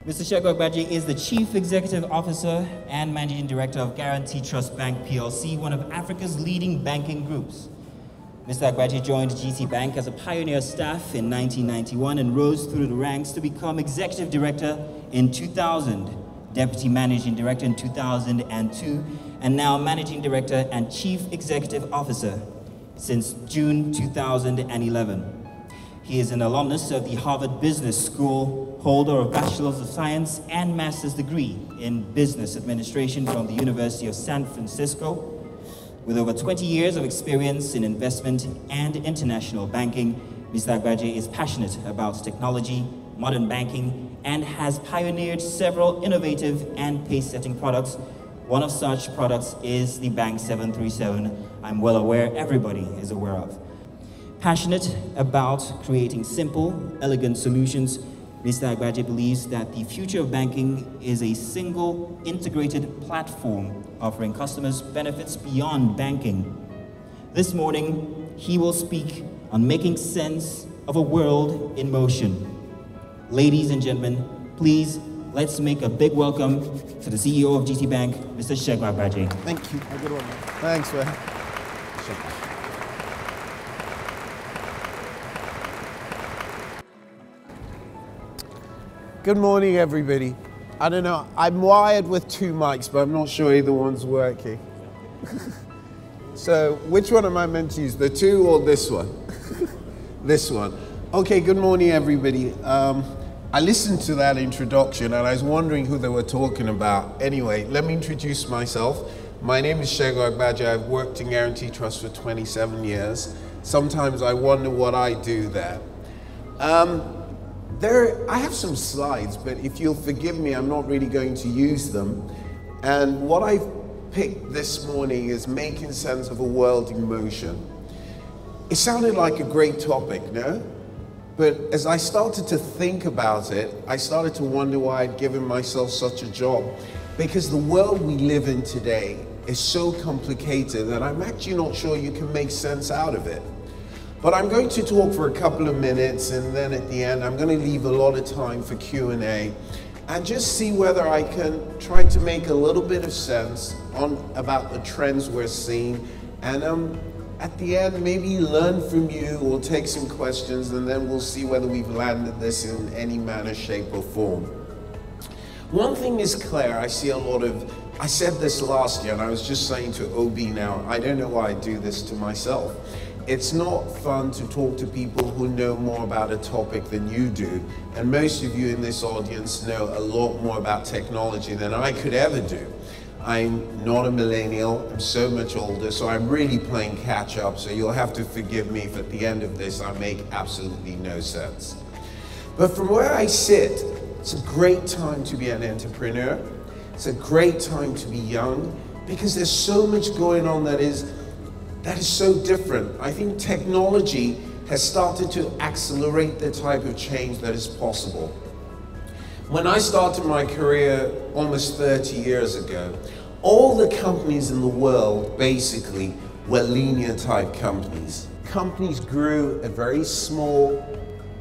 Mr. Segun Agbaje is the Chief Executive Officer and Managing Director of Guarantee Trust Bank PLC, one of Africa's leading banking groups. Mr. Agbaje joined GTBank as a pioneer staff in 1991 and rose through the ranks to become Executive Director in 2000, Deputy Managing Director in 2002, and now Managing Director and Chief Executive Officer since June 2011. He is an alumnus of the Harvard Business School, holder of Bachelor's of Science and Master's degree in Business Administration from the University of San Francisco. With over 20 years of experience in investment and international banking, Mr. Agbaje is passionate about technology, modern banking, and has pioneered several innovative and pace-setting products. One of such products is the Bank 737, I'm well aware everybody is aware of. Passionate about creating simple, elegant solutions, Mr. Agbaje believes that the future of banking is a single, integrated platform offering customers benefits beyond banking. This morning, he will speak on making sense of a world in motion. Ladies and gentlemen, please, let's make a big welcome to the CEO of GTBank, Mr. Segun Agbaje. Thank you. Good one. Thanks, man. Good morning, everybody. I don't know, I'm wired with two mics, but I'm not sure either one's working. So, which one am I meant to use, the two or this one? This one. Okay, good morning, everybody. I listened to that introduction and I was wondering who they were talking about. Anyway, let me introduce myself. My name is Segun Agbaje. I've worked in Guarantee Trust for 27 years. Sometimes I wonder what I do there. I have some slides, but if you'll forgive me, I'm not really going to use them. And what I've picked this morning is making sense of a world in motion. It sounded like a great topic, no? But as I started to think about it, I started to wonder why I'd given myself such a job. Because the world we live in today is so complicated that I'm actually not sure you can make sense out of it. But I'm going to talk for a couple of minutes, and then at the end I'm going to leave a lot of time for Q&A and just see whether I can try to make a little bit of sense about the trends we're seeing, and at the end maybe learn from you or take some questions, and then we'll see whether we've landed this in any manner, shape or form. One thing is clear, I see a lot of, I said this last year and I was just saying to OB now, I don't know why I do this to myself. It's not fun to talk to people who know more about a topic than you do. And most of you in this audience know a lot more about technology than I could ever do. I'm not a millennial, I'm so much older, so I'm really playing catch up. So you'll have to forgive me if at the end of this I make absolutely no sense. But from where I sit, it's a great time to be an entrepreneur. It's a great time to be young because there's so much going on that is so different. I think technology has started to accelerate the type of change that is possible. When I started my career almost 30 years ago, all the companies in the world basically were linear type companies. Companies grew at very small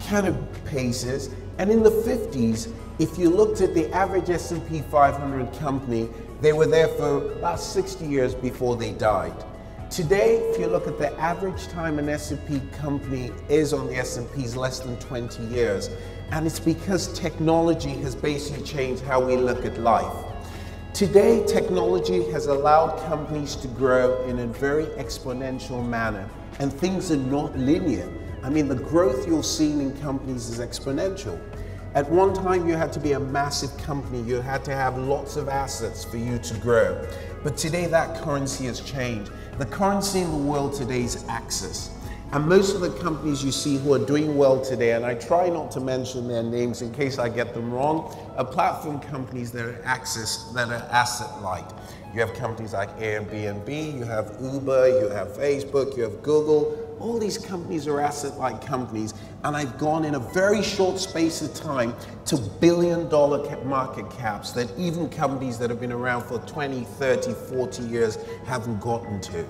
kind of paces, and in the 50s, if you looked at the average S&P 500 company, they were there for about 60 years before they died. Today, if you look at the average time an S&P company is on the S&P is less than 20 years. And it's because technology has basically changed how we look at life. Today, technology has allowed companies to grow in a very exponential manner, and things are not linear. I mean, the growth you're seeing in companies is exponential. At one time, you had to be a massive company. You had to have lots of assets for you to grow. But today, that currency has changed. The currency in the world today is access. And most of the companies you see who are doing well today, and I try not to mention their names in case I get them wrong, are platform companies that are asset light. You have companies like Airbnb, you have Uber, you have Facebook, you have Google. All these companies are asset-light companies, and I've gone in a very short space of time to billion-dollar market caps that even companies that have been around for 20, 30, 40 years haven't gotten to.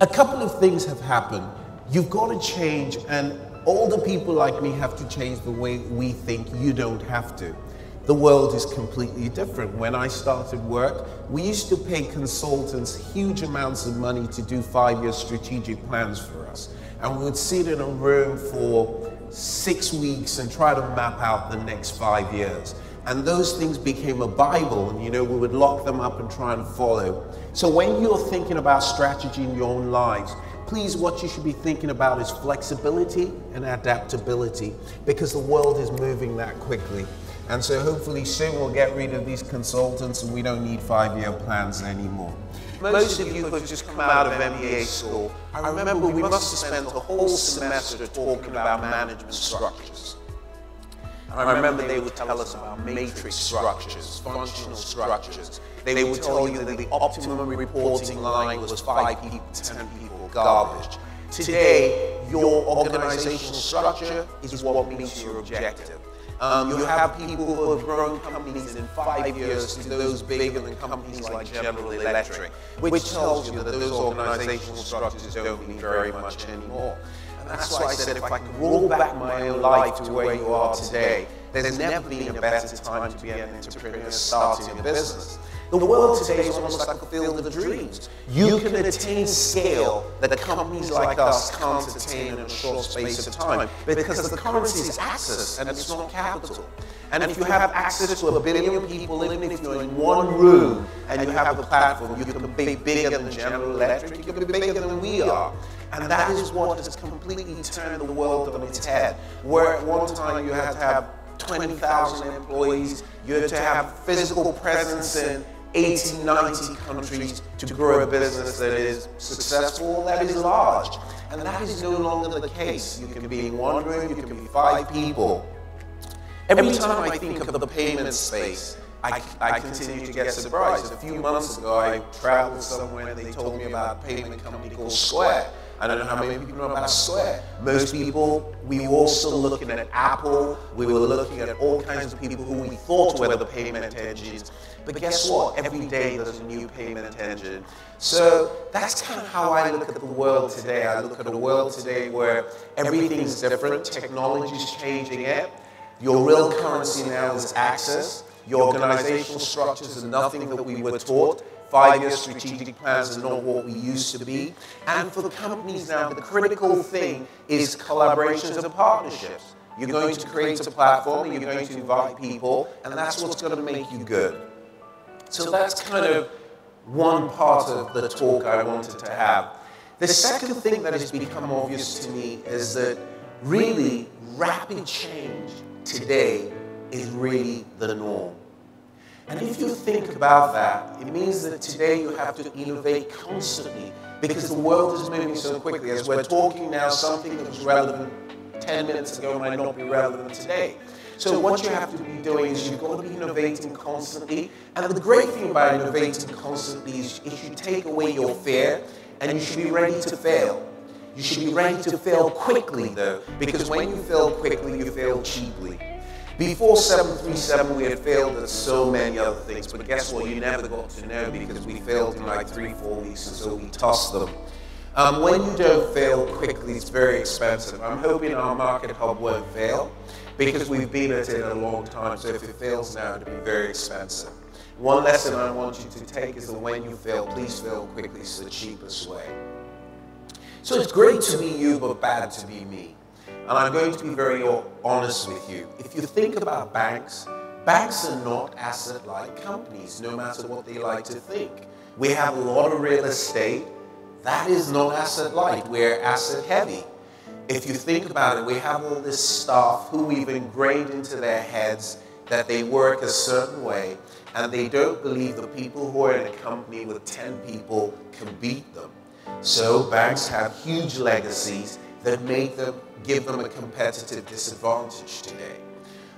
A couple of things have happened. You've got to change, and older people like me have to change the way we think. You don't have to. the world is completely different. When I started work, we used to pay consultants huge amounts of money to do 5-year strategic plans for us. And we would sit in a room for 6 weeks and try to map out the next 5 years. And those things became a Bible, and we would lock them up and try and follow. So when you're thinking about strategy in your own lives, please, what you should be thinking about is flexibility and adaptability, because the world is moving that quickly. And so hopefully soon we'll get rid of these consultants and we don't need 5-year plans anymore. Most of you have just come out of MBA school. I remember we must have spent a whole semester talking about management structures. I remember they would tell us about matrix structures, functional structures. They would tell you that the optimum reporting line was 5 people, 10 people, garbage. Today, your organizational structure is what meets your objective. You have people who have grown companies in 5 years to those bigger than companies like General Electric, which tells you that those organizational structures don't mean very much anymore. And that's why I said if I could roll back my own life to where you are today, there's never been a better time to be an entrepreneur starting a business. The world today is almost like a field of dreams. You can attain scale that companies like us can't attain in a short space of time, because the currency is access and it's not capital. And if you have access to 1 billion people, even if you're in one room and you have a platform, you can be bigger than General Electric, you can be bigger than we are. And that is what has completely turned the world on its head. Where at one time you had to have 20,000 employees, you had to have physical presence in 80, 90 countries to grow a business that is successful, that is large. And that is no longer the case. You can be in one room, you can be 5 people. Every time I think of the payment space, I continue to get surprised. A few months ago, I traveled somewhere and they told me about a payment company called Square. I don't know how many people know about Square. Most people, we were also looking at Apple, we were looking at all kinds of people who we thought were the payment engines. But guess what? Every day there's a new payment engine. So that's kind of how I look at the world today. I look at a world today where everything's different, technology's changing it. Your real currency now is access. Your organizational structures are nothing that we were taught. 5-year strategic plans are not what we used to be. And for the companies now, the critical thing is collaborations and partnerships. You're going to create a platform, and you're going to invite people, and that's what's going to make you good. So that's kind of one part of the talk I wanted to have. The second thing that has become obvious to me is that really rapid change today is really the norm. And if you think about that, it means that today you have to innovate constantly, because the world is moving so quickly. As we're talking now, something that was relevant 10 minutes ago might not be relevant today. So what you have to be doing is you've got to be innovating constantly. And the great thing about innovating constantly is you should take away your fear, and you should be ready to fail. You should be ready to fail quickly, though, because when you fail quickly, you fail cheaply. Before 737, we had failed at so many other things, but guess what? You never got to know, because we failed in like 3-4 weeks, and so we tossed them. When you don't fail quickly, it's very expensive. I'm hoping our market hub won't fail, because we've been at it a long time, so if it fails now, it'll be very expensive. One lesson I want you to take is that when you fail, please fail quickly. It's the cheapest way. So it's great to be you, but bad to be me. And I'm going to be very honest with you. If you think about banks, banks are not asset-light companies, no matter what they like to think. We have a lot of real estate. That is not asset-light. We're asset-heavy. If you think about it, we have all this staff who we've ingrained into their heads that they work a certain way, and they don't believe the people who are in a company with 10 people can beat them. So banks have huge legacies that give them a competitive disadvantage today.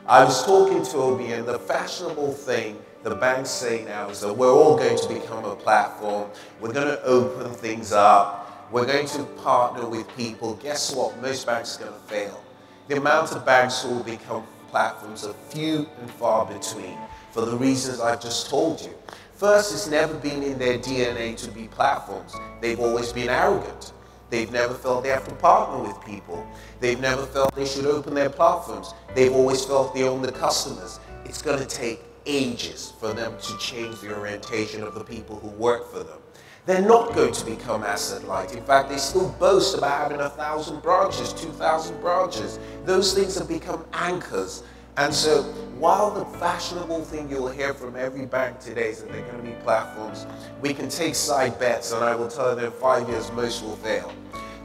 I was talking to Obi, and the fashionable thing the banks say now is that we're all going to become a platform. We're going to open things up. We're going to partner with people. Guess what? Most banks are going to fail. The amount of banks who will become platforms are few and far between, for the reasons I've just told you. First, it's never been in their DNA to be platforms. They've always been arrogant. They've never felt they have to partner with people. They've never felt they should open their platforms. They've always felt they own the customers. it's going to take ages for them to change the orientation of the people who work for them. They're not going to become asset light. In fact, they still boast about having 1,000 branches, 2,000 branches. Those things have become anchors. And so while the fashionable thing you'll hear from every bank today is that they're going to be platforms, we can take side bets, and I will tell you that in 5 years, most will fail.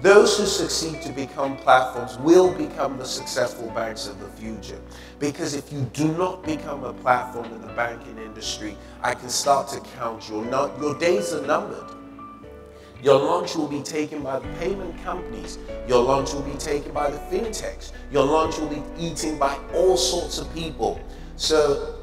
Those who succeed to become platforms will become the successful banks of the future. Because if you do not become a platform in the banking industry, I can start to count your days are numbered. Your lunch will be taken by the payment companies. Your lunch will be taken by the fintechs. Your lunch will be eaten by all sorts of people. So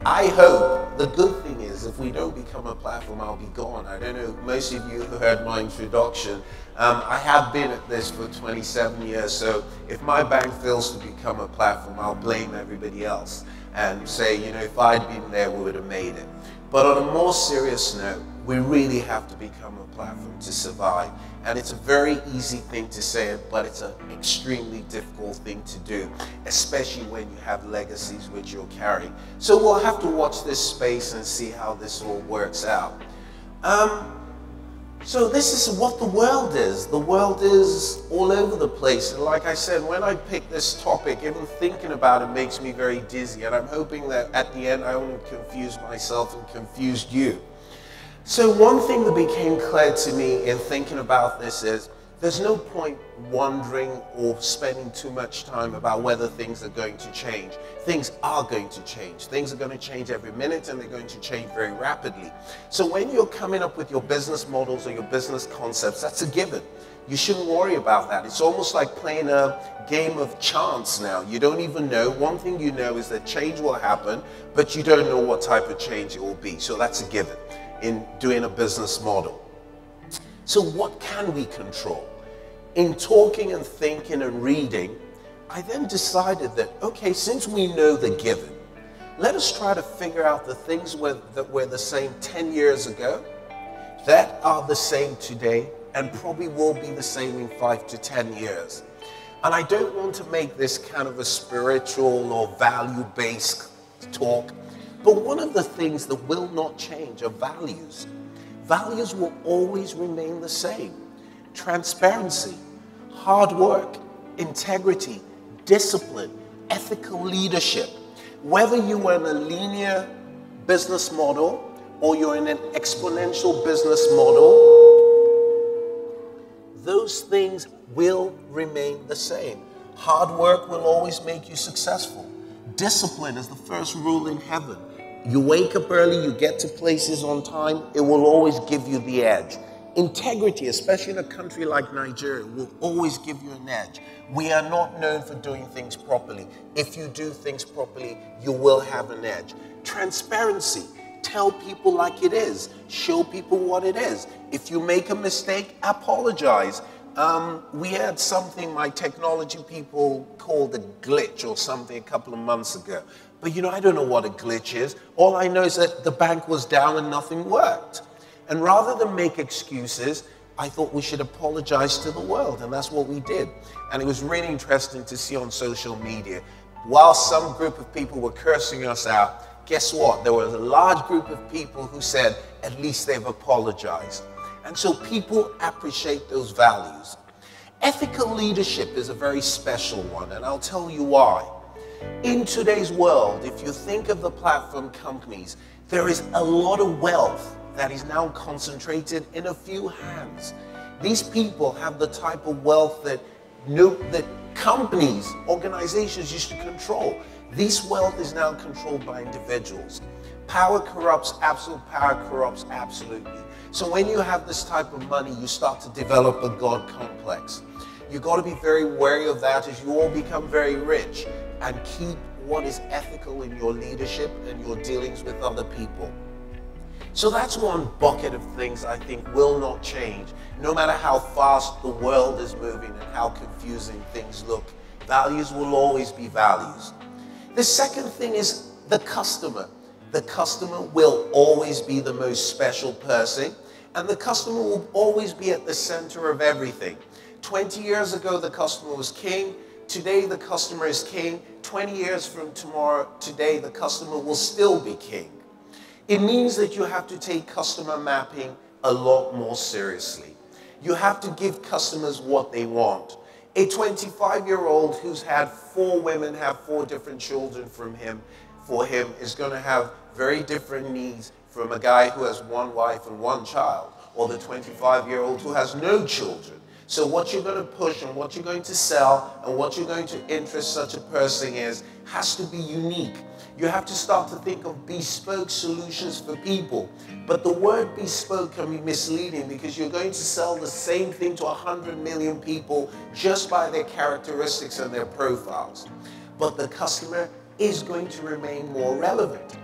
I hope, the good thing is, if we don't become a platform, I'll be gone. I don't know, most of you who heard my introduction, I have been at this for 27 years, so if my bank fails to become a platform, I'll blame everybody else and say, you know, if I'd been there, we would have made it. But on a more serious note, we really have to become a platform to survive. And it's a very easy thing to say, but it's an extremely difficult thing to do, especially when you have legacies which you're carrying. So we'll have to watch this space and see how this all works out. So this is what the world is. The world is all over the place. And like I said, when I picked this topic, even thinking about it makes me very dizzy. And I'm hoping that at the end, I only confused myself and confused you. So one thing that became clear to me in thinking about this is there's no point wondering or spending too much time about whether things are going to change. Things are going to change. Things are going to change every minute, and they're going to change very rapidly. So when you're coming up with your business models or your business concepts, that's a given. You shouldn't worry about that. It's almost like playing a game of chance now. You don't even know. One thing you know is that change will happen, but you don't know what type of change it will be. So that's a given in doing a business model. So what can we control? In talking and thinking and reading, I then decided that, okay, since we know the given, let us try to figure out the things that were the same 10 years ago, that are the same today, and probably will be the same in 5 to 10 years. And I don't want to make this kind of a spiritual or value-based talk, but one of the things that will not change are values. Values will always remain the same. Transparency, hard work, integrity, discipline, ethical leadership. Whether you are in a linear business model or you're in an exponential business model, those things will remain the same. Hard work will always make you successful. Discipline is the first rule in heaven. You wake up early, you get to places on time, it will always give you the edge. Integrity, especially in a country like Nigeria, will always give you an edge. We are not known for doing things properly. If you do things properly, you will have an edge. Transparency, tell people like it is. Show people what it is. If you make a mistake, apologize. We had something my technology people called a glitch or something a couple of months ago. But you know, I don't know what a glitch is. All I know is that the bank was down and nothing worked. And rather than make excuses, I thought we should apologize to the world, and that's what we did. And it was really interesting to see on social media, while some group of people were cursing us out, guess what? There was a large group of people who said, at least they've apologized. And so people appreciate those values. Ethical leadership is a very special one, and I'll tell you why. In today's world, if you think of the platform companies, there is a lot of wealth that is now concentrated in a few hands. These people have the type of wealth that companies, organizations used to control. This wealth is now controlled by individuals. Power corrupts, absolute power corrupts absolutely. So when you have this type of money, you start to develop a God complex. You've got to be very wary of that as you all become very rich, and keep what is ethical in your leadership and your dealings with other people. So that's one bucket of things I think will not change. No matter how fast the world is moving and how confusing things look, values will always be values. The second thing is the customer. The customer will always be the most special person, and the customer will always be at the center of everything. 20 years ago, the customer was king. today the customer is king. 20 years from today, the customer will still be king. It means that you have to take customer mapping a lot more seriously. You have to give customers what they want. A 25-year-old who's had 4 women have 4 different children for him is going to have very different needs from a guy who has 1 wife and 1 child, or the 25-year-old who has no children. So what you're going to push and what you're going to sell and what you're going to interest such a person has to be unique. You have to start to think of bespoke solutions for people. But the word bespoke can be misleading because you're going to sell the same thing to 100 million people just by their characteristics and their profiles. But the customer is going to remain more relevant.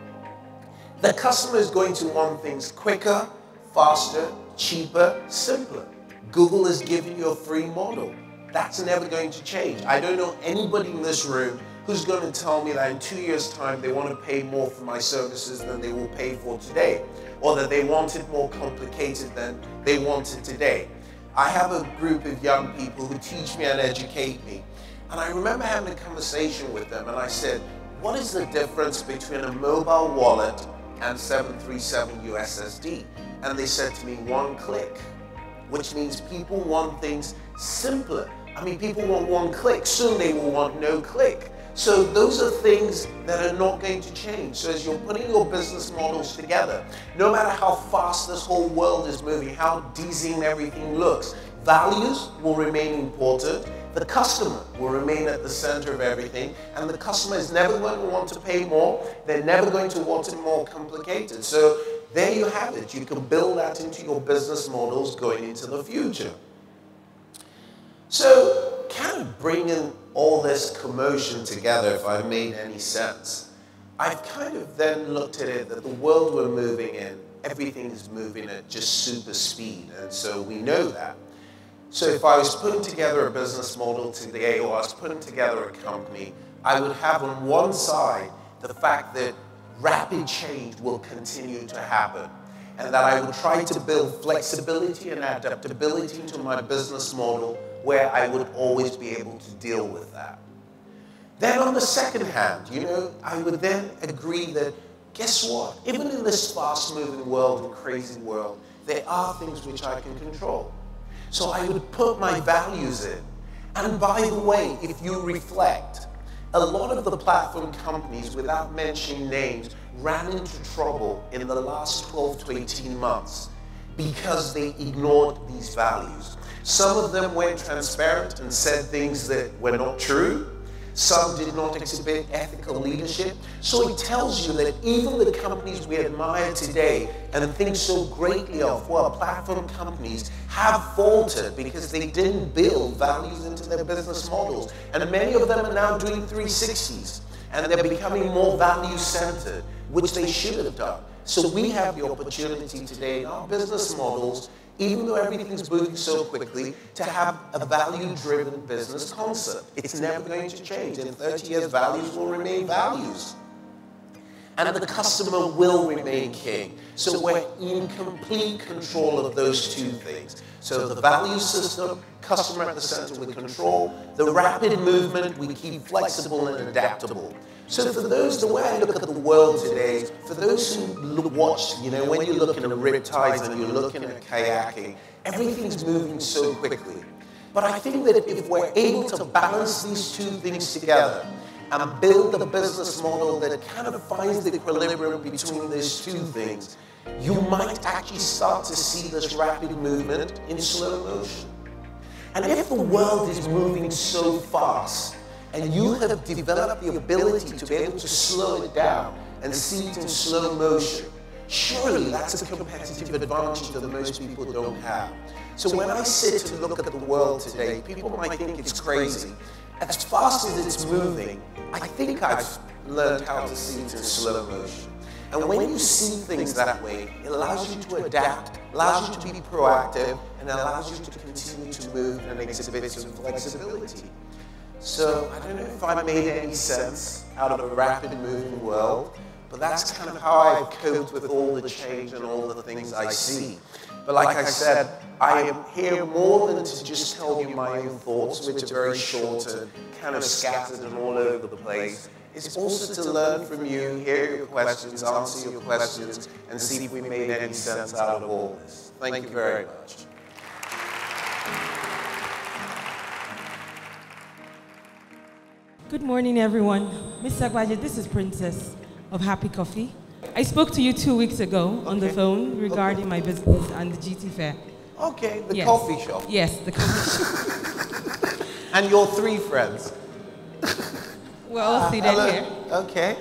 The customer is going to want things quicker, faster, cheaper, simpler. Google is giving you a free model. That's never going to change. I don't know anybody in this room who's going to tell me that in 2 years' time they want to pay more for my services than they will pay for today, or that they want it more complicated than they want it today. I have a group of young people who teach me and educate me, and I remember having a conversation with them, and I said, what is the difference between a mobile wallet and 737 USSD? And they said to me, 1 click, which means people want things simpler. I mean, people want 1 click, soon they will want no click. So those are things that are not going to change. So as you're putting your business models together, no matter how fast this whole world is moving, how dizzying everything looks, values will remain important. The customer will remain at the center of everything, and the customer is never going to want to pay more. They're never going to want it more complicated. So there you have it. You can build that into your business models going into the future. So kind of bringing all this commotion together, if I've made any sense, I've kind of then looked at it that the world we're moving in, everything is moving at just super speed, and so we know that. So if I was putting together a business model today, or I was putting together a company, I would have on one side the fact that rapid change will continue to happen, and that I would try to build flexibility and adaptability into my business model where I would always be able to deal with that. Then on the second hand, I would then agree that, guess what? Even in this fast-moving world and crazy world, there are things which I can control. So I would put my values in. And by the way, if you reflect, a lot of the platform companies, without mentioning names, ran into trouble in the last 12 to 18 months because they ignored these values. Some of them went transparent and said things that were not true. Some did not exhibit ethical leadership. So it tells you that even the companies we admire today and think so greatly of, well, platform companies, have faltered because they didn't build values into their business models. And many of them are now doing 360s, and they're becoming more value-centered, which they should have done. So we have the opportunity today in our business models, even though everything's moving so quickly, to have a value-driven business concept. It's never going to change. In 30 years, values will remain values. And the customer will remain king. So we're in complete control of those 2 things. So the value system, customer at the center with control, the rapid movement, we keep flexible and adaptable. So for those, the way I look at the world today, for those who watch, when you're looking at riptides and you're looking at kayaking, everything's moving so quickly. But I think that if we're able to balance these 2 things together and build a business model that kind of finds the equilibrium between those 2 things, you might actually start to see this rapid movement in slow motion. And if the world is moving so fast, and you have developed the ability to be able to slow it down and see it in slow motion, surely that's a competitive advantage that most people don't have. So when I sit and look at the world today, people might think it's crazy. As fast as it's moving, I think I've learned how to see it in slow motion. And when you see things that way, it allows you to adapt, allows you to be proactive, and allows you to continue to move and exhibit some flexibility. So I don't know if I made any sense out of a rapid moving world, but that's kind of how I've coped with all the change and all the things I see. But like I said, I am here more than to just tell you my own thoughts, which are very short and kind of scattered and all over the place. It's also to learn from you, hear your questions, answer your questions, and see if we made any sense out of all this. Thank you very much. Good morning, everyone. Mr. Agbaje, this is Princess of Happy Coffee. I spoke to you 2 weeks ago on the phone regarding my business and the GT Fair. Okay, the coffee shop. Yes, the coffee shop. And your 3 friends. We're all seated here. Okay.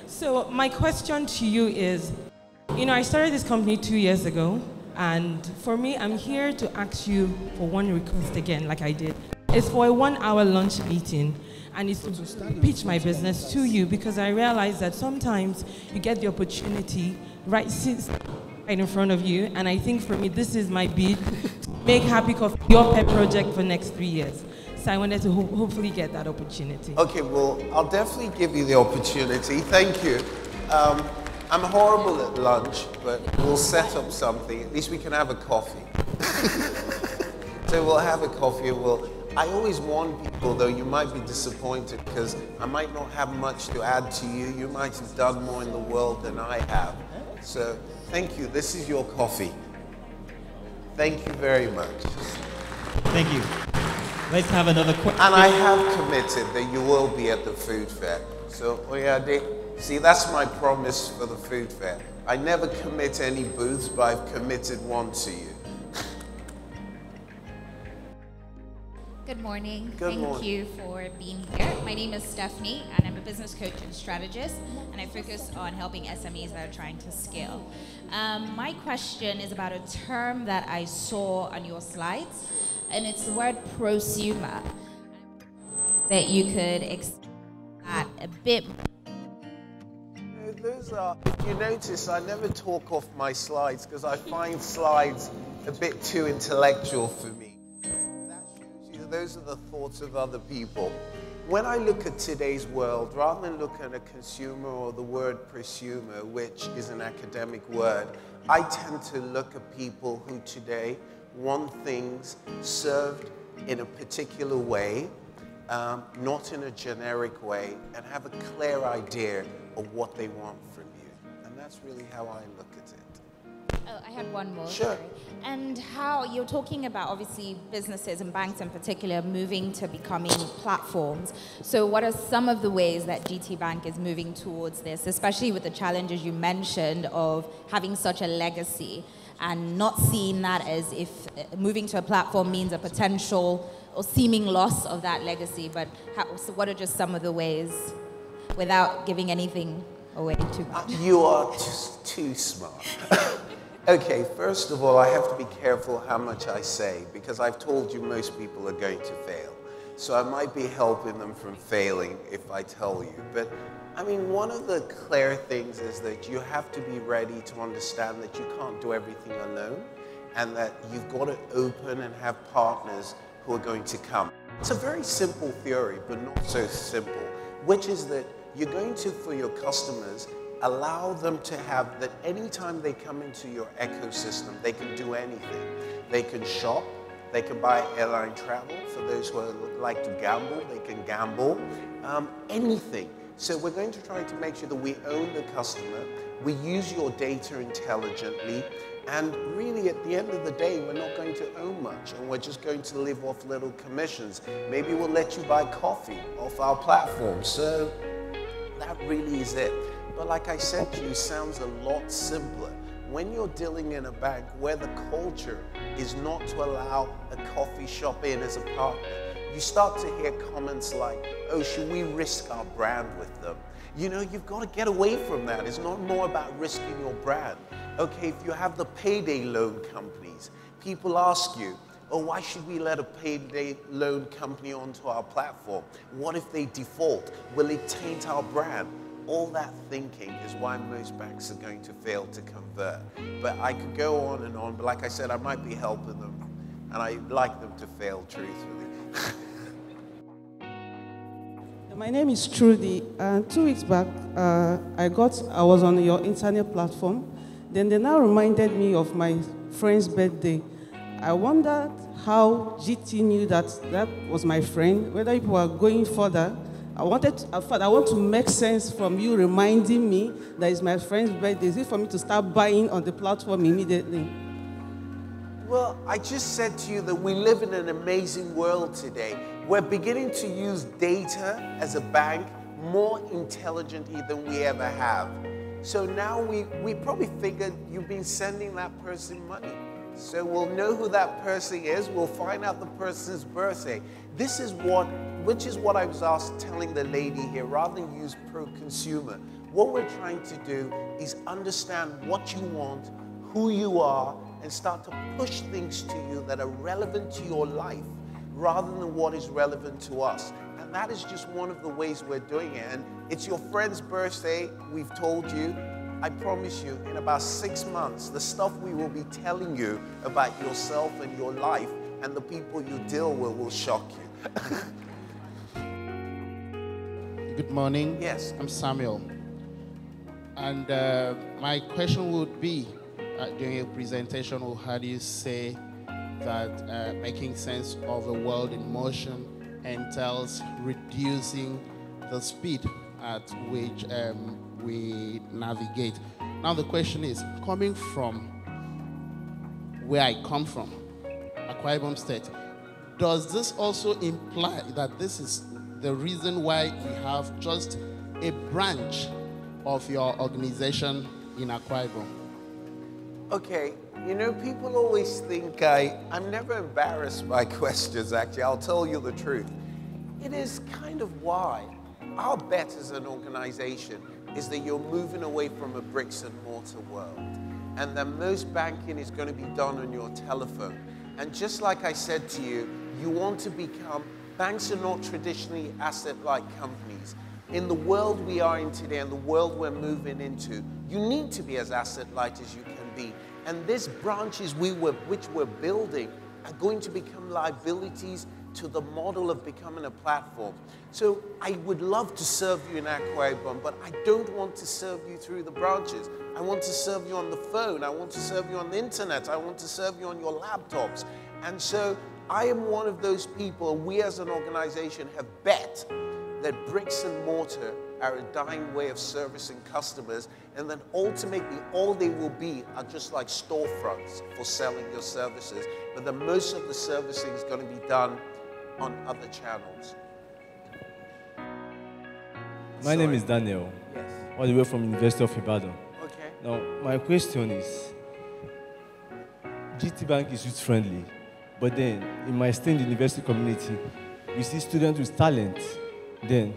So my question to you is, I started this company 2 years ago, and for me, I'm here to ask you for one request again, like I did. It's for a 1-hour lunch meeting, and it's to pitch my business to you, because I realize that sometimes you get the opportunity right in front of you, and I think for me, this is my bid to make Happy Coffee your pet project for the next 3 years. So I wanted to hopefully get that opportunity. Okay, well, I'll definitely give you the opportunity. Thank you. I'm horrible at lunch, but we'll set up something. At least we can have a coffee. So we'll have a coffee and I always warn people, though, you might be disappointed because I might not have much to add to you. You might have done more in the world than I have. So thank you. This is your coffee. Thank you very much. Thank you. Let's have another question. And I have committed that you will be at the food fair. So, Oyade, see, that's my promise for the food fair. I never commit any booths, but I've committed one to you. Good morning. Thank you for being here. My name is Stephanie, and I'm a business coach and strategist, and I focus on helping SMEs that are trying to scale. My question is about a term that I saw on your slides, and it's the word prosumer. That you could explain that a bit. Those are, if you notice, I never talk off my slides because I find slides a bit too intellectual for me. That shows you those are the thoughts of other people. When I look at today's world, rather than look at a consumer or the word prosumer, which is an academic word, I tend to look at people who today want things served in a particular way, not in a generic way, and have a clear idea of what they want from you. And that's really how I look at it. Oh, I had one more. Sure. Sorry. And how you're talking about, obviously, businesses and banks in particular moving to becoming platforms. So what are some of the ways that GTBank is moving towards this, especially with the challenges you mentioned of having such a legacy and not seeing that as if moving to a platform means a potential or seeming loss of that legacy, but so what are just some of the ways without giving anything away too much? You are just too smart. Okay, first of all, I have to be careful how much I say because I've told you most people are going to fail. So I might be helping them from failing if I tell you. But I mean, one of the clear things is that you have to be ready to understand that you can't do everything alone and that you've got to open and have partners who are going to come. It's a very simple theory, but not so simple, which is that you're going to, for your customers, allow them to have that anytime they come into your ecosystem, they can do anything. They can shop, they can buy airline travel. For those who like to gamble, they can gamble, anything. So we're going to try to make sure that we own the customer, we use your data intelligently, and really at the end of the day, we're not going to own much, and we're just going to live off little commissions. Maybe we'll let you buy coffee off our platform. So that really is it. But like I said to you, sounds a lot simpler. When you're dealing in a bank where the culture is not to allow a coffee shop in as a partner, you start to hear comments like, oh, should we risk our brand with them? You know, you've got to get away from that. It's not more about risking your brand. Okay, if you have the payday loan companies, people ask you, oh, why should we let a payday loan company onto our platform? What if they default? Will it taint our brand? All that thinking is why most banks are going to fail to convert. But I could go on, but like I said, I might be helping them, and I'd like them to fail, truthfully. My name is Trudy. 2 weeks back, I was on your internet platform. Then they now reminded me of my friend's birthday. I wondered how GT knew that that was my friend, whether people were going further. I want to make sense from you reminding me that it's my friend's birthday. Is it for me to start buying on the platform immediately? Well, I just said to you that we live in an amazing world today. We're beginning to use data as a bank more intelligently than we ever have. So now we probably figured you've been sending that person money. So we'll know who that person is. We'll find out the person's birthday. Which is what I was telling the lady here, rather than use pro-consumer. What we're trying to do is understand what you want, who you are, and start to push things to you that are relevant to your life rather than what is relevant to us. And that is just one of the ways we're doing it. And it's your friend's birthday, we've told you. I promise you, in about 6 months, the stuff we will be telling you about yourself and your life and the people you deal with will shock you. Good morning. Yes. I'm Samuel. And my question would be, during your presentation, we heard you say that making sense of a world in motion entails reducing the speed at which we navigate. Now the question is, coming from where I come from, Akwa Ibom State, does this also imply that this is the reason why we have just a branch of your organization in Akwa Ibom? Okay, you know, people always think I'm never embarrassed by questions, actually. I'll tell you the truth. It is kind of why. Our bet as an organization is that you're moving away from a bricks and mortar world, and that most banking is going to be done on your telephone. And just like I said to you, you want to become, banks are not traditionally asset-light companies. In the world we are in today and the world we're moving into, you need to be as asset-light as you can be. And these branches which we're building are going to become liabilities to the model of becoming a platform. So I would love to serve you in Akwa Ibom, but I don't want to serve you through the branches. I want to serve you on the phone. I want to serve you on the internet. I want to serve you on your laptops. And so I am one of those people, we as an organization have bet that bricks and mortar are a dying way of servicing customers, and then ultimately all they will be are just like storefronts for selling your services, but then most of the servicing is going to be done on other channels. My name is Daniel. Yes. All the way from University of Ibadan. Okay. Now, my question is, GTBank is youth-friendly, but then in my stay in the university community, we see students with talent. Then,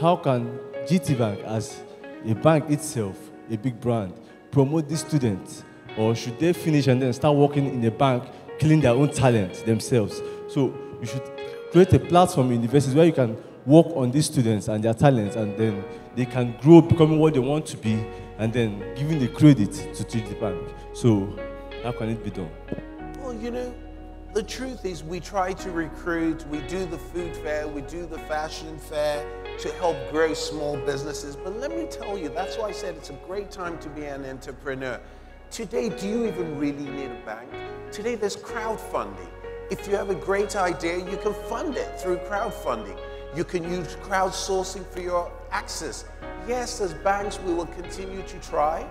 how can GTBank, as a bank itself, a big brand, promote these students? Or should they finish and then start working in the bank, killing their own talent themselves? So, you should create a platform in universities where you can work on these students and their talents, and then they can grow, becoming what they want to be, and then giving the credit to GTBank. So, how can it be done? Well, you know, the truth is we try to recruit, we do the food fair, we do the fashion fair to help grow small businesses. But let me tell you, that's why I said it's a great time to be an entrepreneur. Today, do you even really need a bank? Today, there's crowdfunding. If you have a great idea, you can fund it through crowdfunding. You can use crowdsourcing for your access. Yes, as banks, we will continue to try,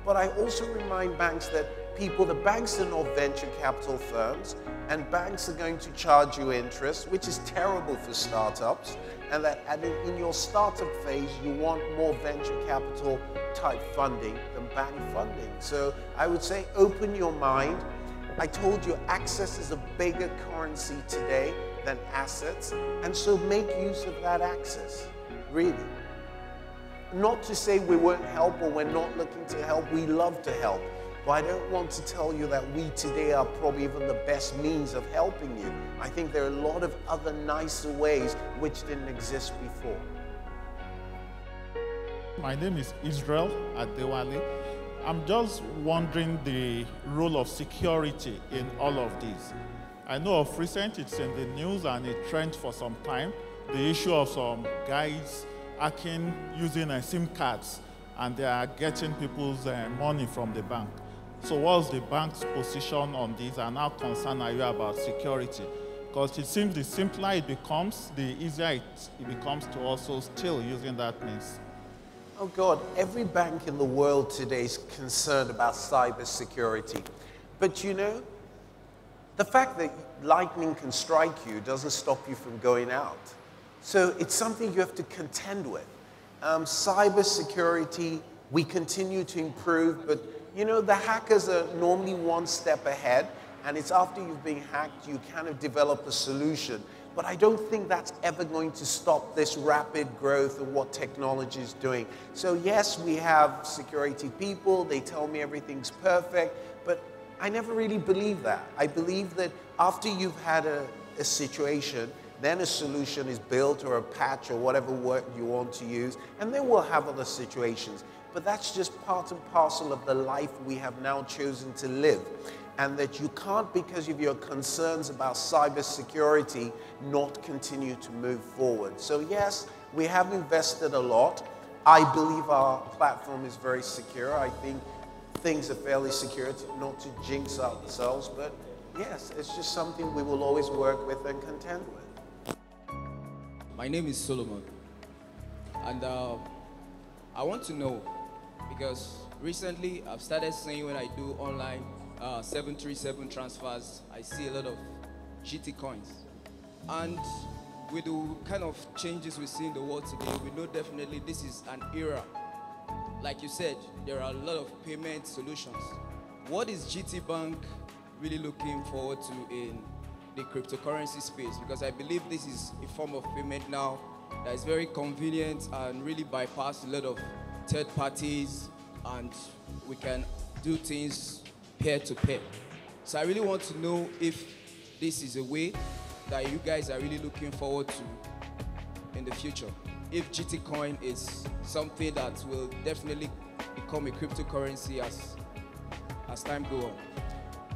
but I also remind banks that the banks are not venture capital firms, and banks are going to charge you interest, which is terrible for startups, and that in your startup phase, you want more venture capital type funding than bank funding. So I would say open your mind. I told you access is a bigger currency today than assets, and so make use of that access, really. Not to say we won't help or we're not looking to help, we love to help. But I don't want to tell you that we today are probably even the best means of helping you. I think there are a lot of other nicer ways which didn't exist before. My name is Israel Adewale. I'm just wondering the role of security in all of this. I know of recent, it's in the news and a trend for some time, the issue of some guys hacking using SIM cards, and they are getting people's money from the bank. So what's the bank's position on this, and how concerned are you about security? Because it seems the simpler it becomes, the easier it becomes to also steal using that means. Oh God, every bank in the world today is concerned about cybersecurity. But you know, the fact that lightning can strike you doesn't stop you from going out. So it's something you have to contend with. Cybersecurity, we continue to improve, but you know, the hackers are normally one step ahead, and it's after you've been hacked, you kind of develop a solution. But I don't think that's ever going to stop this rapid growth of what technology is doing. So yes, we have security people, they tell me everything's perfect, but I never really believe that. I believe that after you've had a situation, then a solution is built or a patch or whatever word you want to use, and then we'll have other situations. But that's just part and parcel of the life we have now chosen to live. And that you can't, because of your concerns about cybersecurity, not continue to move forward. So yes, we have invested a lot. I believe our platform is very secure. I think things are fairly secure, not to jinx ourselves, but yes, it's just something we will always work with and contend with. My name is Solomon, and I want to know, because recently I've started seeing when I do online 737 transfers, I see a lot of GT coins. And with the kind of changes we see in the world today, we know definitely this is an era. Like you said, there are a lot of payment solutions. What is GTBank really looking forward to in the cryptocurrency space? Because I believe this is a form of payment now that is very convenient and really bypass a lot of third parties, and we can do things peer-to-peer. So I really want to know if this is a way that you guys are really looking forward to in the future. If GT coin is something that will definitely become a cryptocurrency as time goes on.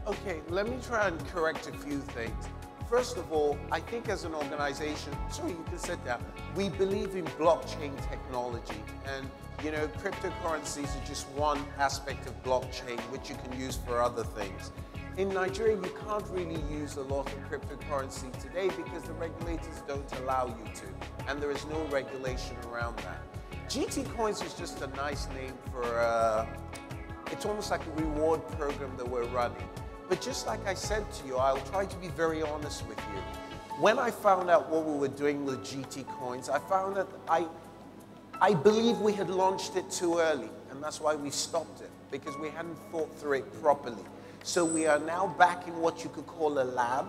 Okay, let me try and correct a few things. First of all, I think as an organization, sorry, you can sit down, we believe in blockchain technology, and you know, cryptocurrencies are just one aspect of blockchain which you can use for other things. In Nigeria, you can't really use a lot of cryptocurrency today because the regulators don't allow you to, and there is no regulation around that. GT Coins is just a nice name for, it's almost like a reward program that we're running. But just like I said to you, I'll try to be very honest with you. When I found out what we were doing with GT Coins, I found that I believe we had launched it too early, and that's why we stopped it, because we hadn't thought through it properly. So we are now back in what you could call a lab.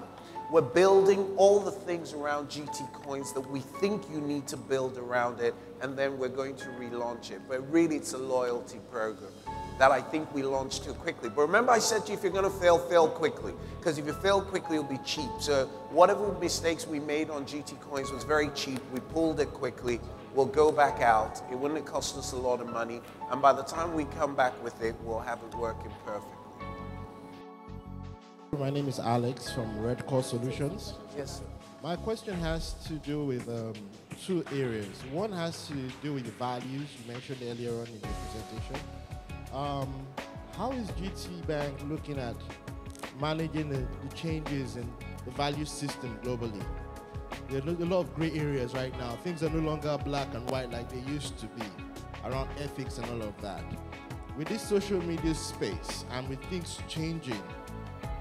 We're building all the things around GT Coins that we think you need to build around it, and then we're going to relaunch it. But really, it's a loyalty program that I think we launched too quickly. But remember, I said to you, if you're going to fail, fail quickly. Because if you fail quickly, it'll be cheap. So whatever mistakes we made on GT Coins was very cheap. We pulled it quickly. We'll go back out. It wouldn't cost us a lot of money. And by the time we come back with it, we'll have it working perfectly. My name is Alex from Red Core Solutions. Yes, sir. My question has to do with two areas. One has to do with the values you mentioned earlier on in your presentation. How is GTBank looking at managing the changes in the value system globally? There are a lot of gray areas right now. Things are no longer black and white like they used to be, around ethics and all of that. With this social media space and with things changing,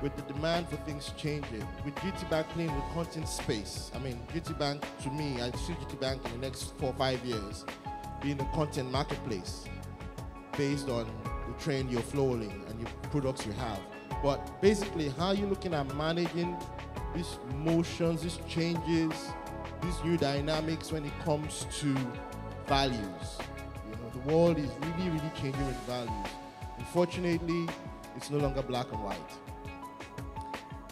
with the demand for things changing, with GTBank playing the content space, I mean, GTBank, to me, I see GTBank in the next 4 or 5 years being a content marketplace based on the trend you're following and your products you have. But basically, how are you looking at managing these motions, these changes, these new dynamics when it comes to values? You know, the world is really, really changing with values. Unfortunately, it's no longer black and white.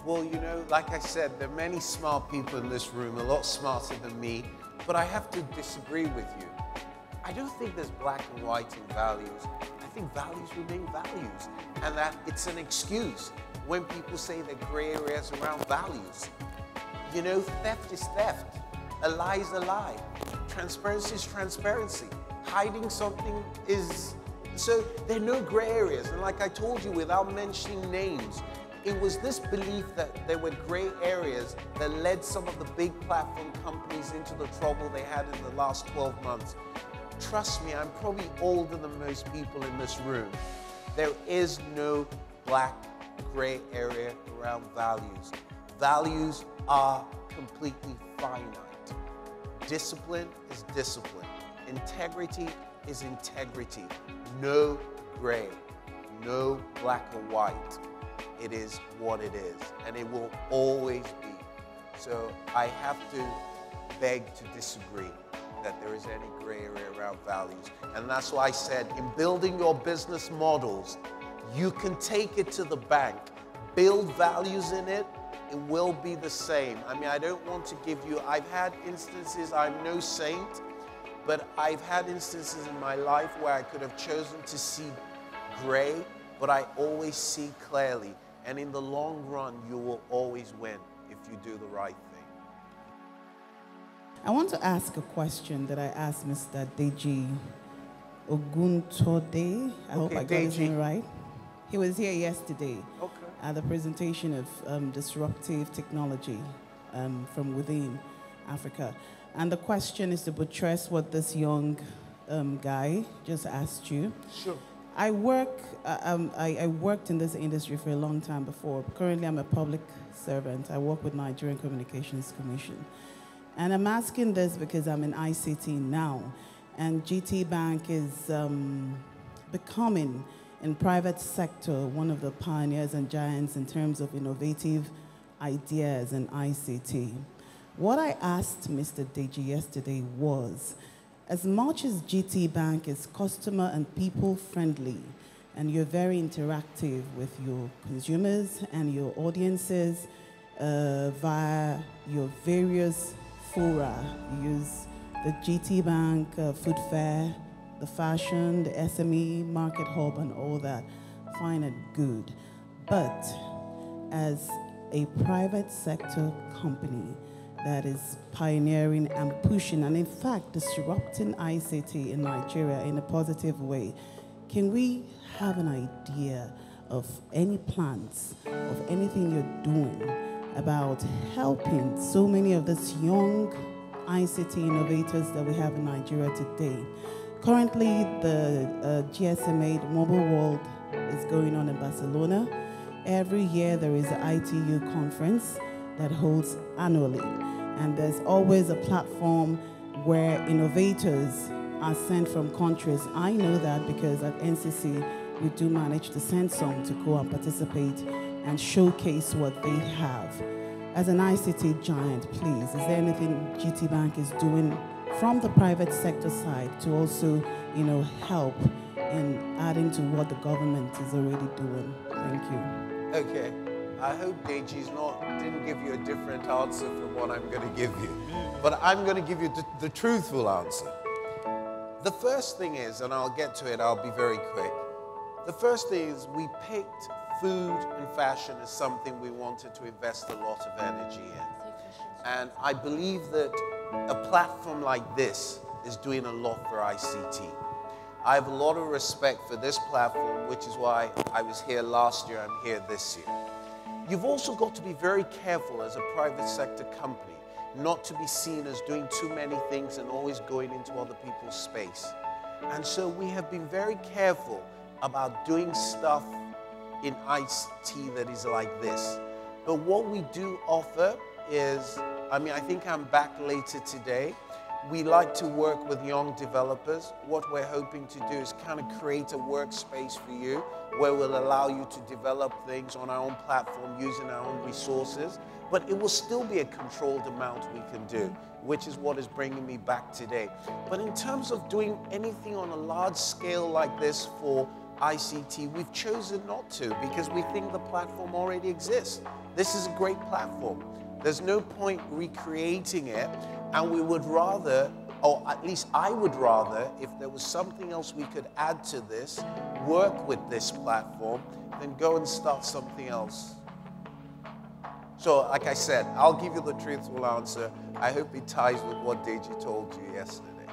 Well, you know, like I said, there are many smart people in this room, a lot smarter than me, but I have to disagree with you. I don't think there's black and white in values. I think values remain values, and that it's an excuse when people say there are gray areas around values. You know, theft is theft, a lie is a lie, transparency is transparency. Hiding something is So there are no gray areas. And like I told you, without mentioning names, it was this belief that there were gray areas that led some of the big platform companies into the trouble they had in the last 12 months. Trust me, I'm probably older than most people in this room. There is no black, gray area around values. Values are completely finite. Discipline is discipline. Integrity is integrity. No gray, no black or white. It is what it is, and it will always be. So I have to beg to disagree that there is any gray area around values. And that's why I said, in building your business models, you can take it to the bank, build values in it, it will be the same. I mean, I don't want to give you, I've had instances, I'm no saint, but I've had instances in my life where I could have chosen to see gray, but I always see clearly. And in the long run, you will always win if you do the right thing. I want to ask a question that I asked Mr. Deji Oguntode. I hope I got his name right. He was here yesterday at the presentation of disruptive technology from within Africa. And the question is to buttress what this young guy just asked you. Sure. I worked in this industry for a long time before. Currently, I'm a public servant. I work with Nigerian Communications Commission. And I'm asking this because I'm in ICT now, and GTBank is becoming, in private sector, one of the pioneers and giants in terms of innovative ideas in ICT. What I asked Mr. Deji yesterday was, as much as GTBank is customer and people friendly, and you're very interactive with your consumers and your audiences via your various fora, you use the GTBank food fair, the fashion, the SME market hub, and all that, fine and good. But as a private sector company that is pioneering and pushing, and in fact disrupting ICT in Nigeria in a positive way, can we have an idea of any plans, of anything you're doing about helping so many of these young ICT innovators that we have in Nigeria today? Currently, the GSMA, the Mobile World, is going on in Barcelona. Every year there is an ITU conference that holds annually. And there's always a platform where innovators are sent from countries. I know that because at NCC, we do manage to send some to go and participate and showcase what they have. As an ICT giant, please, is there anything GTBank is doing from the private sector side to also, help in adding to what the government is already doing? Thank you. Okay. I hope Deji's didn't give you a different answer from what I'm going to give you. But I'm going to give you the truthful answer. The first thing is, and I'll get to it, I'll be very quick. The first thing is we picked food and fashion as something we wanted to invest a lot of energy in. And I believe that a platform like this is doing a lot for ICT. I have a lot of respect for this platform, which is why I was here last year, I'm here this year. You've also got to be very careful as a private sector company not to be seen as doing too many things and always going into other people's space. And so we have been very careful about doing stuff in ICT that is like this. But what we do offer is, I think I'm back later today. We like to work with young developers. What we're hoping to do is kind of create a workspace for you where we'll allow you to develop things on our own platform using our own resources, but it will still be a controlled amount we can do, which is what is bringing me back today. But in terms of doing anything on a large scale like this for ICT, we've chosen not to because we think the platform already exists. This is a great platform. There's no point recreating it, and we would rather, or at least I would rather, if there was something else we could add to this, work with this platform, than go and start something else. So, like I said, I'll give you the truthful answer. I hope it ties with what Deji told you yesterday.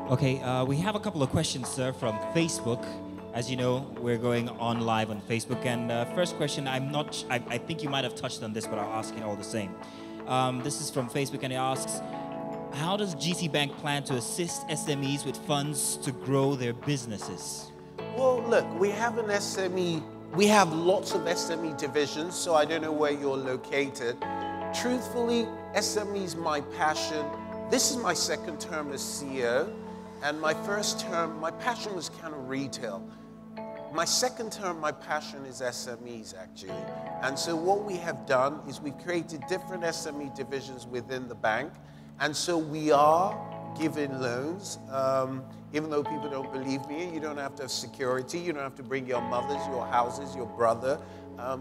Okay, we have a couple of questions, sir, from Facebook. As you know, we're going on live on Facebook. And first question, I think you might have touched on this, but I'll ask it all the same. This is from Facebook, and it asks, how does GTBank plan to assist SMEs with funds to grow their businesses? Well, look, we have an SME, we have lots of SME divisions, so I don't know where you're located. Truthfully, SME is my passion. This is my second term as CEO, and my first term, my passion was kind of retail. My second term, my passion is SMEs, actually. And so what we have done is we've created different SME divisions within the bank, and so we are giving loans. Even though people don't believe me, you don't have to have security, you don't have to bring your mothers, your houses, your brother.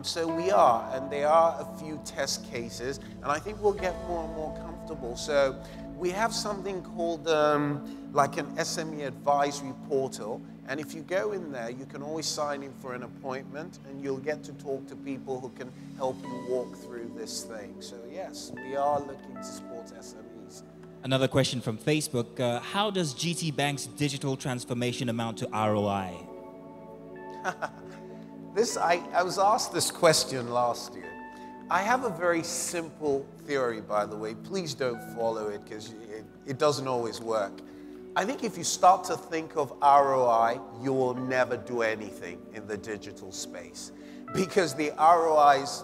So we are, and there are a few test cases, and I think we'll get more and more comfortable. So we have something called like an SME advisory portal, and if you go in there, you can always sign in for an appointment, and you'll get to talk to people who can help you walk through this thing. So yes, we are looking to support SMEs. Another question from Facebook. How does GTBank's digital transformation amount to ROI? I was asked this question last year. I have a very simple theory, by the way. Please don't follow it because it doesn't always work. I think if you start to think of ROI, you will never do anything in the digital space. Because the ROIs,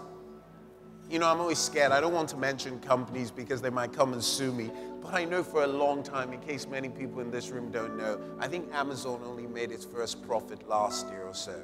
you know, I'm always scared. I don't want to mention companies because they might come and sue me. But I know for a long time, in case many people in this room don't know, I think Amazon only made its first profit last year or so.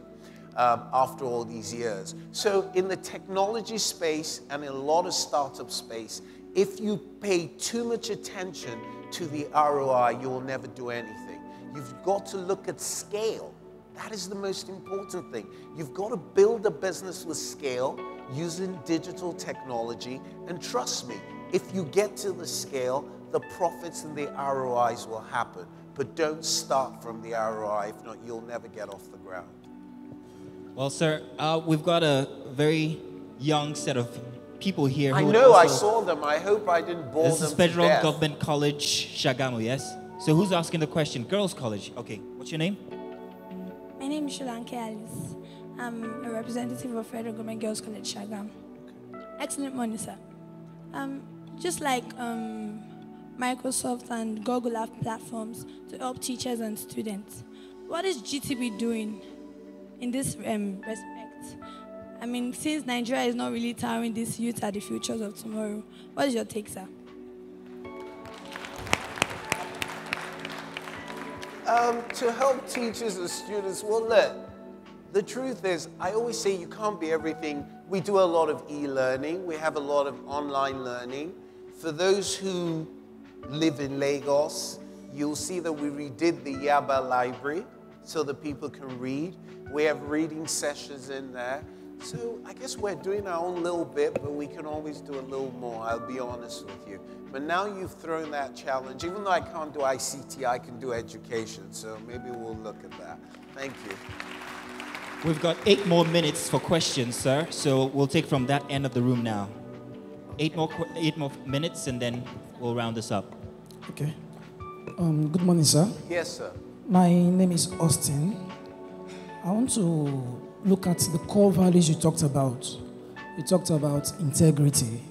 After all these years. So in the technology space and in a lot of startup space, if you pay too much attention to the ROI, you will never do anything. You've got to look at scale. That is the most important thing. You've got to build a business with scale using digital technology, and trust me, if you get to the scale, the profits and the ROIs will happen. But don't start from the ROI, if not, you'll never get off the ground. Well, sir, we've got a very young set of people here. I know, I saw them. I hope I didn't bore them to death. This is Federal Government College, Shagamu, yes? So who's asking the question? Girls College. Okay, what's your name? My name is Sholanke Alice. I'm a representative of Federal Government Girls College, Shagamu. Excellent morning, sir. Just like Microsoft and Google have platforms to help teachers and students, what is GTB doing in this respect? I mean, since Nigeria is not really towering these youth are the futures of tomorrow, what is your take, sir? To help teachers and students, well, look, the truth is, I always say you can't be everything. We do a lot of e-learning. We have a lot of online learning. For those who live in Lagos, you'll see that we redid the Yaba library so that people can read. We have reading sessions in there. So I guess we're doing our own little bit, but we can always do a little more, I'll be honest with you. But now you've thrown that challenge. Even though I can't do ICT, I can do education. So maybe we'll look at that. Thank you. We've got 8 more minutes for questions, sir. So we'll take from that end of the room now. 8 more minutes, and then we'll round this up. Okay. Good morning, sir. Yes, sir. My name is Austin. I want to look at the core values you talked about. You talked about integrity.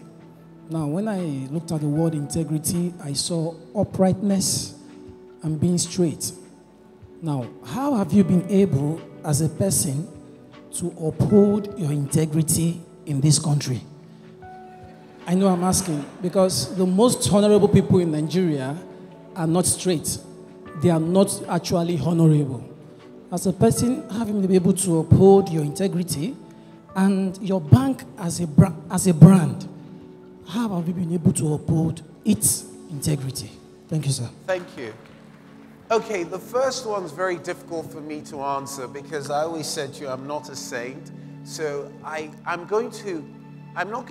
Now, when I looked at the word integrity, I saw uprightness and being straight. Now, how have you been able, as a person, to uphold your integrity in this country? I know I'm asking because the most honorable people in Nigeria are not straight. They are not actually honorable. As a person, having been able to uphold your integrity and your bank as a brand, how have you been able to uphold its integrity? Thank you, sir. Thank you. Okay, the first one's very difficult for me to answer because I always said to you, I'm not a saint. So I'm not going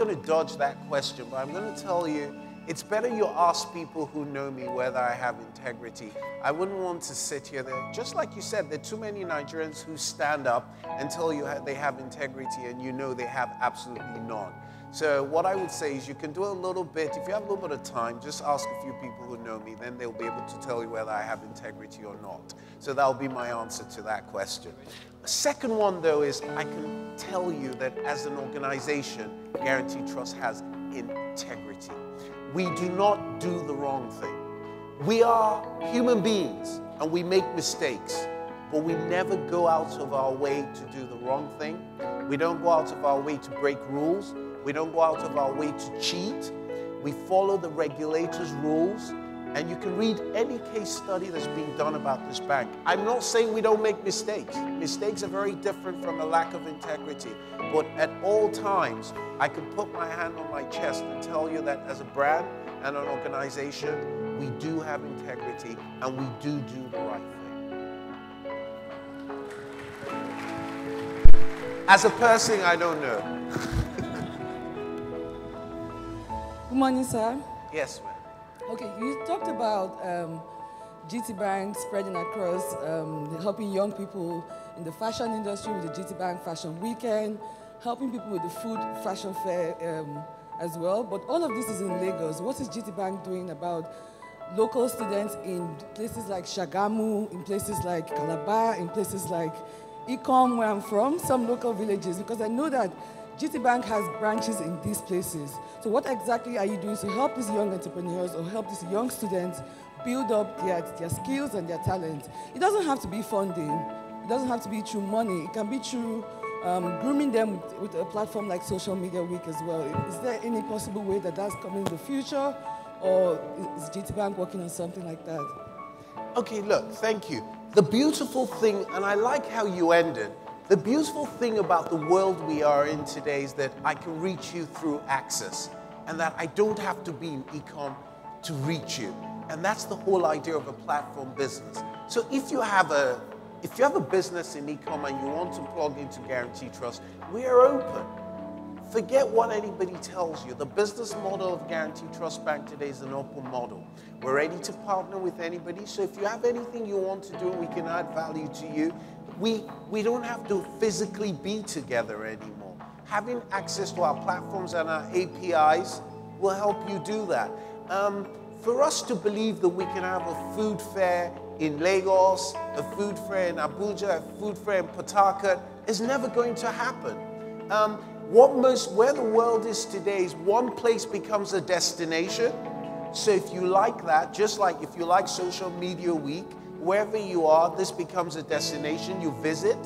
to dodge that question, but I'm going to tell you, it's better you ask people who know me whether I have integrity. I wouldn't want to sit here. Just like you said, there are too many Nigerians who stand up and tell you they have integrity and you know they have absolutely none. So what I would say is you can do a little bit, if you have a little bit of time, just ask a few people who know me, then they'll be able to tell you whether I have integrity or not. So that'll be my answer to that question. The second one, though, is I can tell you that as an organization, Guarantee Trust has integrity. We do not do the wrong thing. We are human beings and we make mistakes, but we never go out of our way to do the wrong thing. We don't go out of our way to break rules. We don't go out of our way to cheat. We follow the regulators' rules, and you can read any case study that's been done about this bank. I'm not saying we don't make mistakes. Mistakes are very different from a lack of integrity. But at all times, I can put my hand on my chest and tell you that as a brand and an organization, we do have integrity and we do the right thing. As a person, I don't know. Good morning, sir. Yes, ma'am. Okay, you talked about GTBank spreading across, helping young people in the fashion industry with the GTBank Fashion Weekend, helping people with the food fashion fair as well. But all of this is in Lagos. What is GTBank doing about local students in places like Shagamu, in places like Calabar, in places like Ikom, where I'm from, some local villages? Because I know that GTBank has branches in these places. So what exactly are you doing to help these young entrepreneurs or help these young students build up their skills and their talent? It doesn't have to be funding. It doesn't have to be through money. It can be through grooming them with a platform like Social Media Week as well. Is there any possible way that that's coming in the future, or is GTBank working on something like that? Okay, look, thank you. The beautiful thing, and I like how you ended, the beautiful thing about the world we are in today is that I can reach you through access, and that I don't have to be in e-com to reach you. And that's the whole idea of a platform business. So if you have a business in e-com and you want to plug into Guarantee Trust, we are open. Forget what anybody tells you. The business model of Guarantee Trust Bank today is an open model. We're ready to partner with anybody. So if you have anything you want to do, we can add value to you. We don't have to physically be together anymore. Having access to our platforms and our APIs will help you do that. For us to believe that we can have a food fair in Lagos, a food fair in Abuja, a food fair in Port Harcourt is never going to happen. Where the world is today is one place becomes a destination. So if you like that, just like if you like Social Media Week, wherever you are, this becomes a destination. You visit,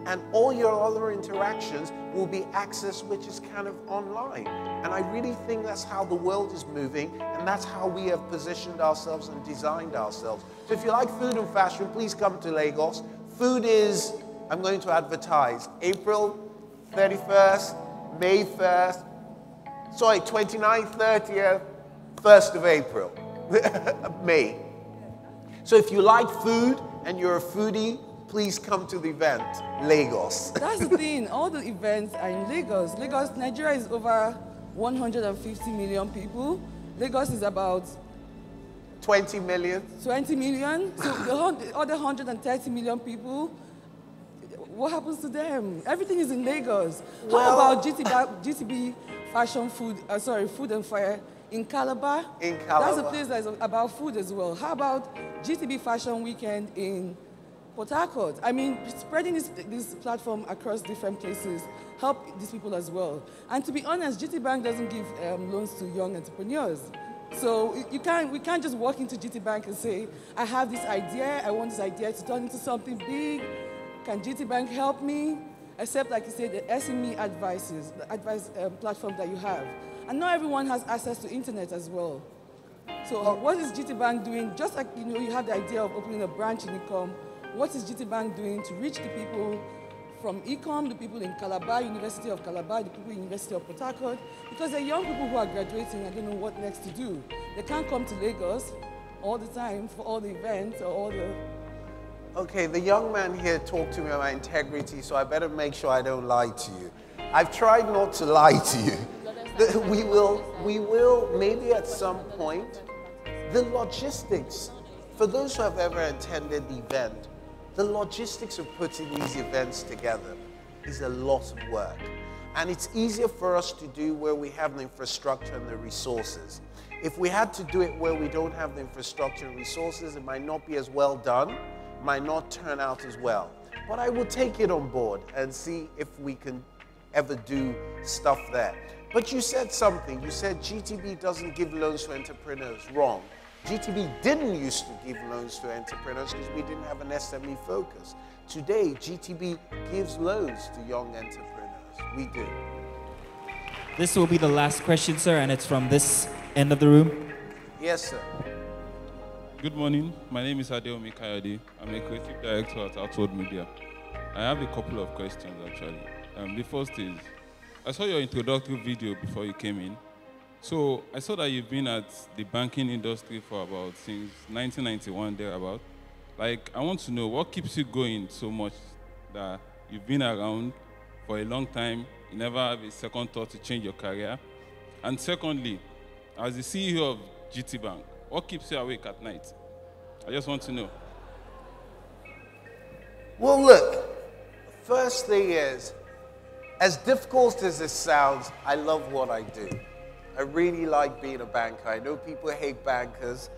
and all your other interactions will be accessed, which is kind of online. And I really think that's how the world is moving, and that's how we have positioned ourselves and designed ourselves. So if you like food and fashion, please come to Lagos. Food is, I'm going to advertise, April 31st, May 1st, sorry, 29th, 30th, 1st of April, May. So if you like food and you're a foodie, please come to the event, Lagos. That's the thing, all the events are in Lagos. Nigeria is over 150 million people. Lagos is about 20 million. 20 million. So the other 130 million people, what happens to them? Everything is in Lagos. Well, how about GTB Fashion Food, Food and Fire in Calabar? In Calabar. That's a place that's about food as well. How about GTB Fashion Weekend in Port Harcourt? I mean, spreading this platform across different places help these people as well. And to be honest, GTBank doesn't give loans to young entrepreneurs. So we can't just walk into GTBank and say, I have this idea, I want this idea to turn into something big. Can GTBank help me? Except, like you said, the SME advice platform that you have. And not everyone has access to internet as well. So what is GTBank doing? Just like you have the idea of opening a branch in Ikom, what is GTBank doing to reach the people from Ikom, the people in Calabar, University of Calabar, the people in University of Port Harcourt? Because they're young people who are graduating and don't know what next to do. They can't come to Lagos all the time for all the events or all the... Okay, the young man here talked to me about integrity, so I better make sure I don't lie to you. I've tried not to lie to you. We will, maybe at some point, the logistics, for those who have ever attended the event, the logistics of putting these events together is a lot of work. And it's easier for us to do where we have the infrastructure and the resources. If we had to do it where we don't have the infrastructure and resources, it might not be as well done, might not turn out as well. But I will take it on board and see if we can ever do stuff there. But you said something. You said GTB doesn't give loans to entrepreneurs. Wrong. GTB didn't used to give loans to entrepreneurs because we didn't have an SME focus. Today, GTB gives loans to young entrepreneurs. We do. This will be the last question, sir, and it's from this end of the room. Yes, sir. Good morning. My name is Adeomi Kayode. I'm a creative director at Outward Media. I have a couple of questions, actually. The first is, I saw your introductory video before you came in. So I saw that you've been at the banking industry for since 1991, thereabout. Like, I want to know what keeps you going so much that you've been around for a long time, you never have a second thought to change your career. And secondly, as the CEO of GTBank, what keeps you awake at night? I just want to know. Well, look, first thing is, as difficult as this sounds, I love what I do. I really like being a banker. I know people hate bankers.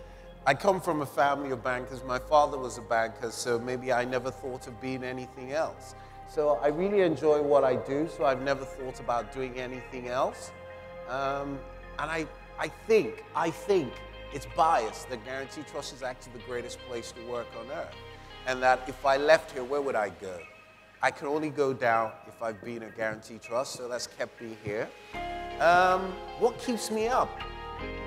I come from a family of bankers. My father was a banker, so maybe I never thought of being anything else. So I really enjoy what I do, so I've never thought about doing anything else. And I think it's biased that Guarantee Trust is actually the greatest place to work on earth. And that if I left here, where would I go? I can only go down if I've been at Guarantee Trust, so that's kept me here. What keeps me up?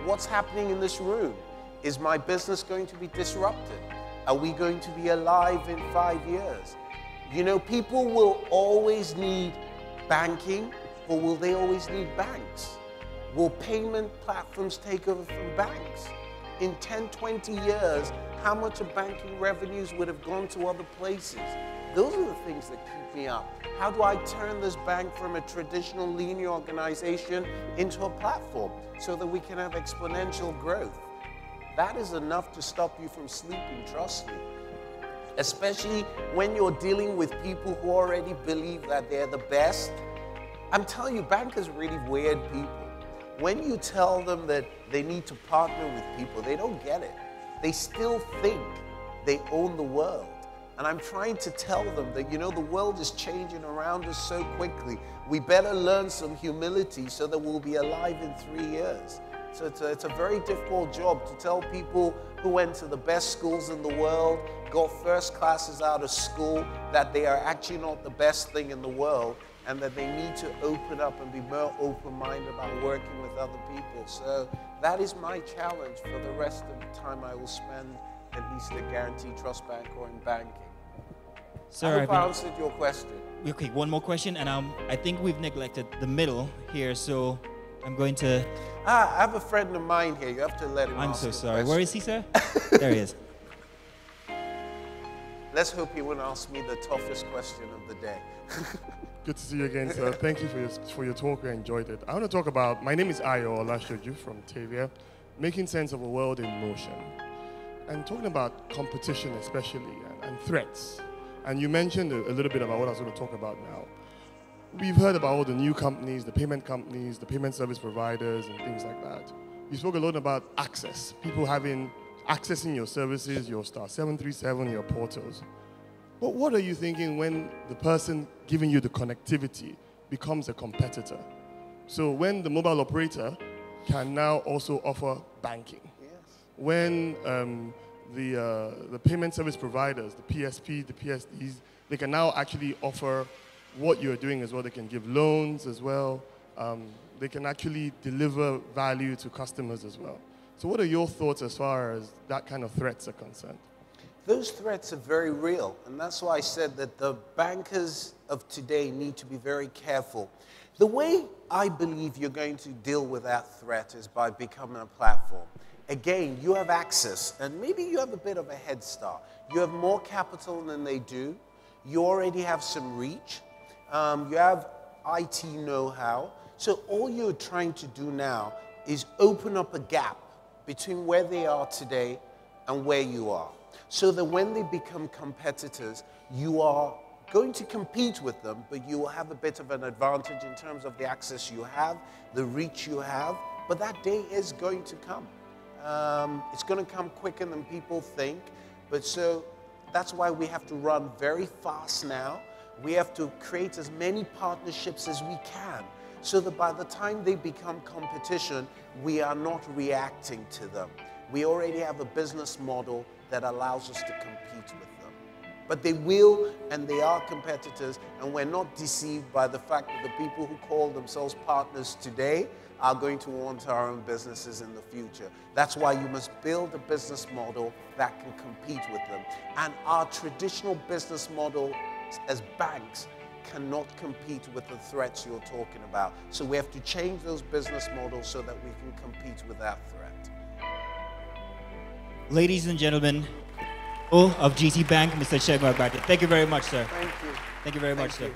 What's happening in this room? Is my business going to be disrupted? Are we going to be alive in 5 years? You know, people will always need banking, but will they always need banks? Will payment platforms take over from banks? In 10, 20 years, how much of banking revenues would have gone to other places? Those are the things that keep me up. How do I turn this bank from a traditional linear organization into a platform so that we can have exponential growth? That is enough to stop you from sleeping, trust me. Especially when you're dealing with people who already believe that they're the best. I'm telling you, bankers are really weird people. When you tell them that they need to partner with people, they don't get it. They still think they own the world. And I'm trying to tell them that, you know, the world is changing around us so quickly. We better learn some humility so that we'll be alive in 3 years. So it's a very difficult job to tell people who went to the best schools in the world, got first classes out of school, that they are actually not the best thing in the world, and that they need to open up and be more open-minded about working with other people. So that is my challenge for the rest of the time I will spend at least at Guarantee Trust Bank or in banking. Sir, I hope I answered your question. Okay, one more question, and I think we've neglected the middle here, so I'm going to... I have a friend of mine here. You have to let him I'm ask so a sorry. question. Where is he, sir? There he is. Let's hope he won't ask me the toughest question of the day. Good to see you again, sir. Thank you for your talk. I enjoyed it. I want to talk about, my name is Ayo Olashoju from Tavia, making sense of a world in motion. And talking about competition especially, and threats. And you mentioned a little bit about what I was going to talk about now. We've heard about all the new companies, the payment service providers, and things like that. You spoke a lot about access, people accessing your services, your Star 737, your portals. But what are you thinking when the person giving you the connectivity becomes a competitor? So when the mobile operator can now also offer banking, when the payment service providers, the PSP, the PSDs, they can now actually offer what you're doing as well. They can give loans as well. They can actually deliver value to customers as well. So what are your thoughts as far as that kind of threats are concerned? Those threats are very real, and that's why I said that the bankers of today need to be very careful. The way I believe you're going to deal with that threat is by becoming a platform. Again, you have access, and maybe you have a bit of a head start. You have more capital than they do. You already have some reach. You have IT know-how. So all you're trying to do now is open up a gap between where they are today and where you are, so that when they become competitors, you are going to compete with them, but you will have a bit of an advantage in terms of the access you have, the reach you have, but that day is going to come. It's going to come quicker than people think, but so that's why we have to run very fast now. We have to create as many partnerships as we can, so that by the time they become competition, we are not reacting to them. We already have a business model that allows us to compete with them. But they will, and they are competitors, and we're not deceived by the fact that the people who call themselves partners today are going to want our own businesses in the future. That's why you must build a business model that can compete with them. And our traditional business model as banks cannot compete with the threats you're talking about. So we have to change those business models so that we can compete with that threat. Ladies and gentlemen, of GTBank, Mr. Segun Agbaje. Thank you very much, sir. Thank you. Thank you very much, sir.